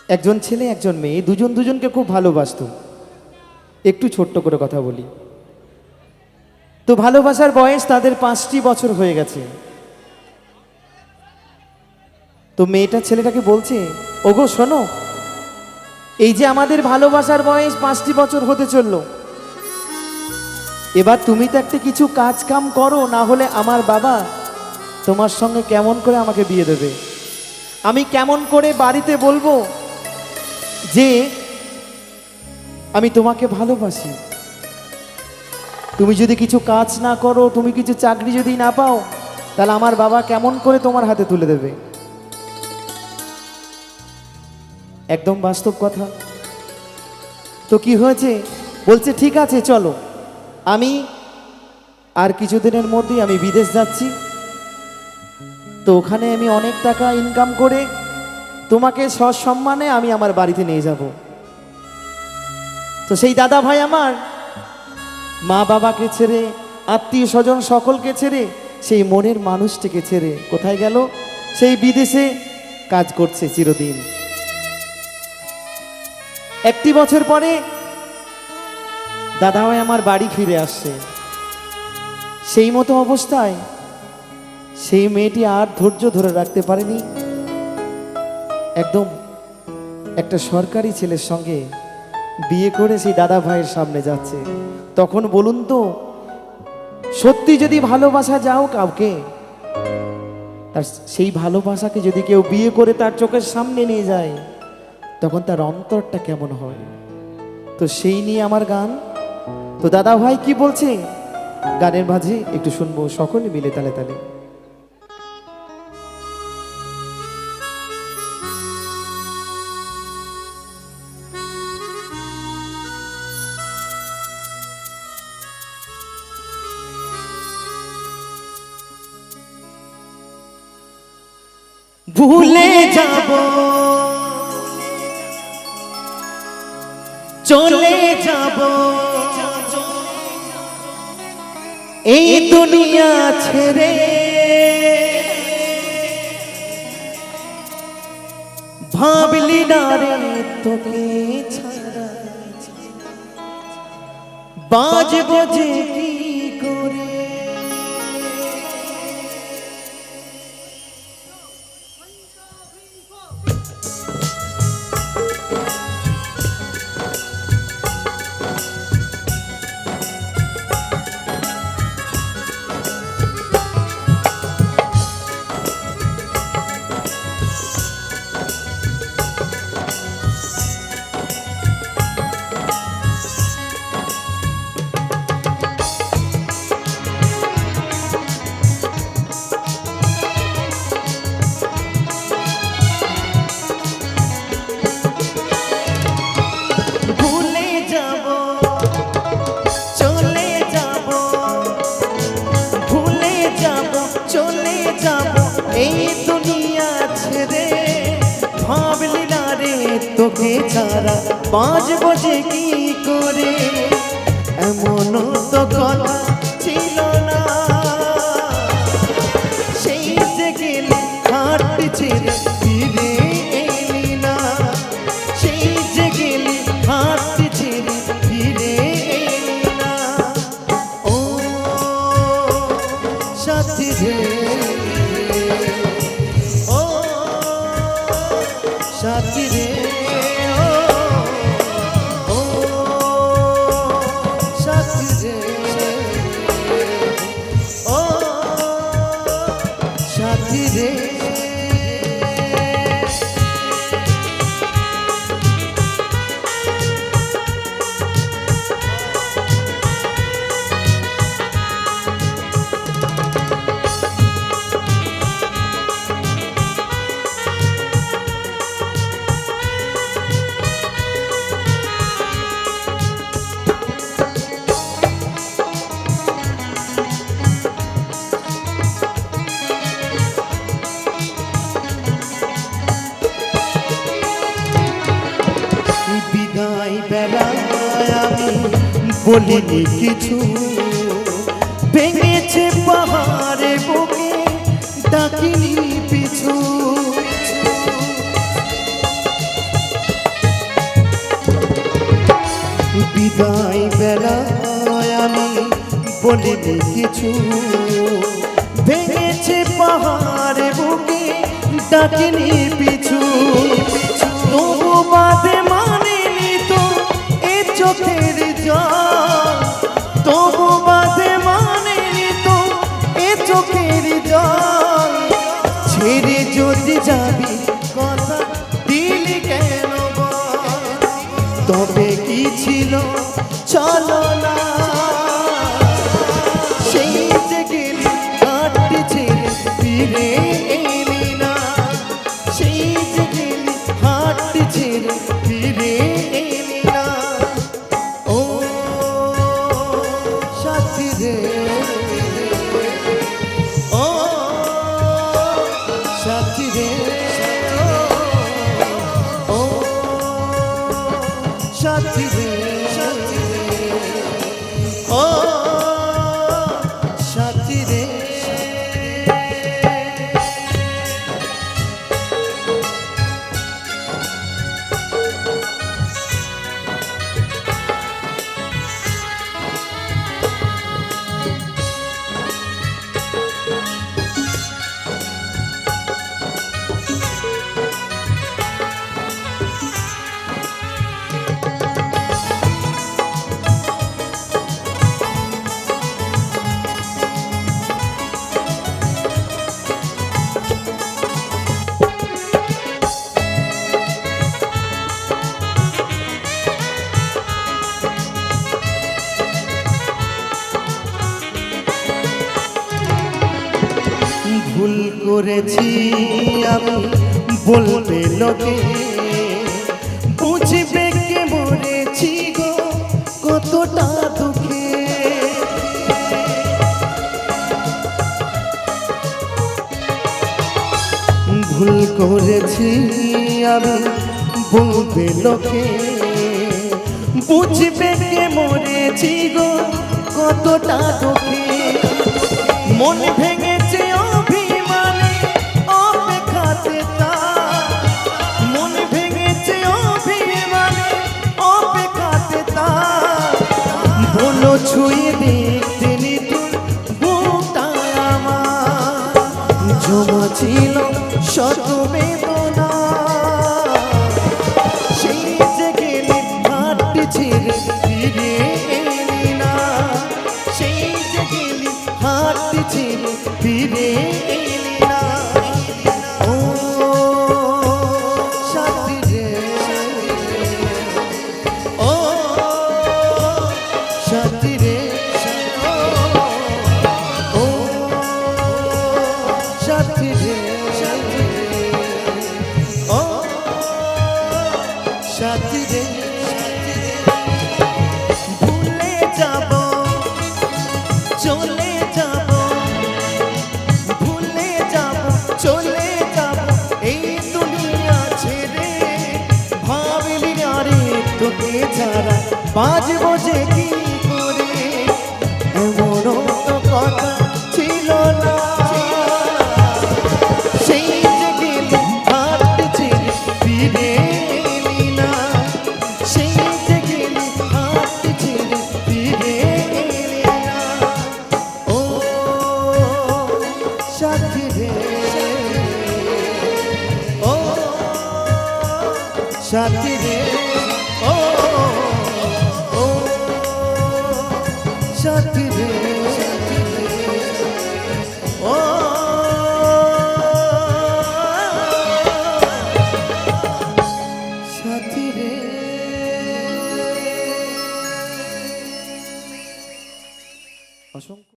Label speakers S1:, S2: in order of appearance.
S1: একজন ছেলে একজন মেয়ে দুজন দুজনকে খুব ভালোবাসতো। একটু ছোট্ট করে কথা বলি, তো ভালোবাসার বয়স তাদের 5টি বছর হয়ে গেছে। তো মেয়েটা ছেলেটাকে বলছে, ওগো শোনো, এই যে আমাদের ভালোবাসার বয়স 5টি বছর হতে চললো, এবার তুমি তো একটা কিছু কাজ কাম করো, না হলে আমার বাবা তোমার সঙ্গে কেমন করে আমাকে বিয়ে দেবে? আমি কেমন করে বাড়িতে বলবো যে আমি তোমাকে ভালোবাসি? তুমি যদি কিছু কাজ না করো, তুমি কিছু চাকরি যদি না পাও, তাহলে আমার বাবা কেমন করে তোমার হাতে তুলে দেবে? একদম বাস্তব কথা। তো কি হয়েছে? বলছে ঠিক আছে চলো, আমি আর কিছুদিনের মধ্যেই আমি বিদেশ যাচ্ছি, তো ওখানে আমি অনেক টাকা ইনকাম করে তোমাকে সসম্মানে আমি আমার বাড়িতে নিয়ে যাব। তো সেই দাদা ভাই আমার মা বাবাকে ছেড়ে, আত্মীয় স্বজন সকলকে ছেড়ে, সেই মনের মানুষটিকে ছেড়ে কোথায় গেল? সেই বিদেশে কাজ করছে চিরদিন। 1টি বছর পরে দাদা ভাই আমার বাড়ি ফিরে আসছে। সেই মতো অবস্থায় সেই মেয়েটি আর ধৈর্য ধরে রাখতে পারেনি, একদম একটা সরকারি ছেলের সঙ্গে বিয়ে করে সেই দাদা ভাইয়ের সামনে যাচ্ছে। তখন বলুন তো, সত্যি যদি ভালোবাসা যাও কাউকে, তার সেই ভালোবাসাকে যদি কেউ বিয়ে করে তার চোখের সামনে নিয়ে যায়, তখন তার অন্তরটা কেমন হয়? তো সেই নিয়ে আমার গান। তো দাদা ভাই কি বলছে গানের মাঝে একটু শুনবো সকলে মিলে তালে তালে। ভুলে যাব, চলে যাব, এই দুনিয়া ছেড়ে, ভাবলি না রে তোকে ছাড়া বাজবো যে কি করে? এই দুনিয়া ছেড়ে, ভাবলি না রে তোকে ছাড়া বাঁচবো যে কি করে? এমন তো কথা ছিল না, সেই যে গেলি হাঁটতে ছেড়ে ফিরে এলি না, সেই যে গেলি হাঁটতে ছেড়ে ফিরে এলি না। ও সাথী রে, সাথী রে, ও সাথী রে, ও সাথী রে। বিদায় বেলায় আমি বলিনি কিছু, ভেঙেছে পাহাড়ে বুকে ডাকিনি পিছু। বিদায় বেলায় আমি বলিনি কিছু, ভেঙেছে পাহাড় বুকে ডাকিনি পিছু, তবু বাদে মানিনি তো এ চোখের জল, তবু বাদে মানিনি তো এ চোখের জল, ছেড়ে যদি যাবি কথা দিলি কেন বল, তবে কি ছিল চলো না, সেই যে গেলি হাঁটতে ছেড়ে ফিরে এলি না, সেই যে গেলি হাঁটতে ছেড়ে ফিরে এলি না। ও সাথী রে, ও সাথী রে, ও সাথী রে, ও সাথী রে। ভুল করেছি আমি বলবে লোকে, বুঝবে কে মরেছি গো কতটা দুঃখে, ভুল করেছি আমি বলবে লোকে, বুঝবে কে মরেছি গো কতটা দুঃখে, মন ভেঙেছে অভিমানে অপেক্ষাতে তার, মন ভেঙেছে অভিমানে অপেক্ষাতে তার, বলো ছুঁয়ে দেখতে নিতুর বুকটা আমার, জমা ছিল শত বেদনা, সেই যে গেলি হাঁটতে ছেড়ে ফিরে এলি না, সেই যে গেলি হাঁটতে ছেড়ে ফিরে এলি না। ও সাথী রে, ও সাথী রে, ও সাথী রে, ও সাথী রে। ভুলে যাব চলে যাব, ভুলে যাব চলে যাব এই দুনিয়া ছেড়ে, ভাবলি আরে তোকে ছাড়া বাঁচবো যে কি করে, এমনও তো কথা ছিল না, সেই যে গেলি হাঁটতে ছেড়ে ফিরে এলি না, সেই যে গেলি হাঁটতে ছেড়ে ফিরে এলি না। ও সাথী রে, ও সাথী রে, ও সাথী রে।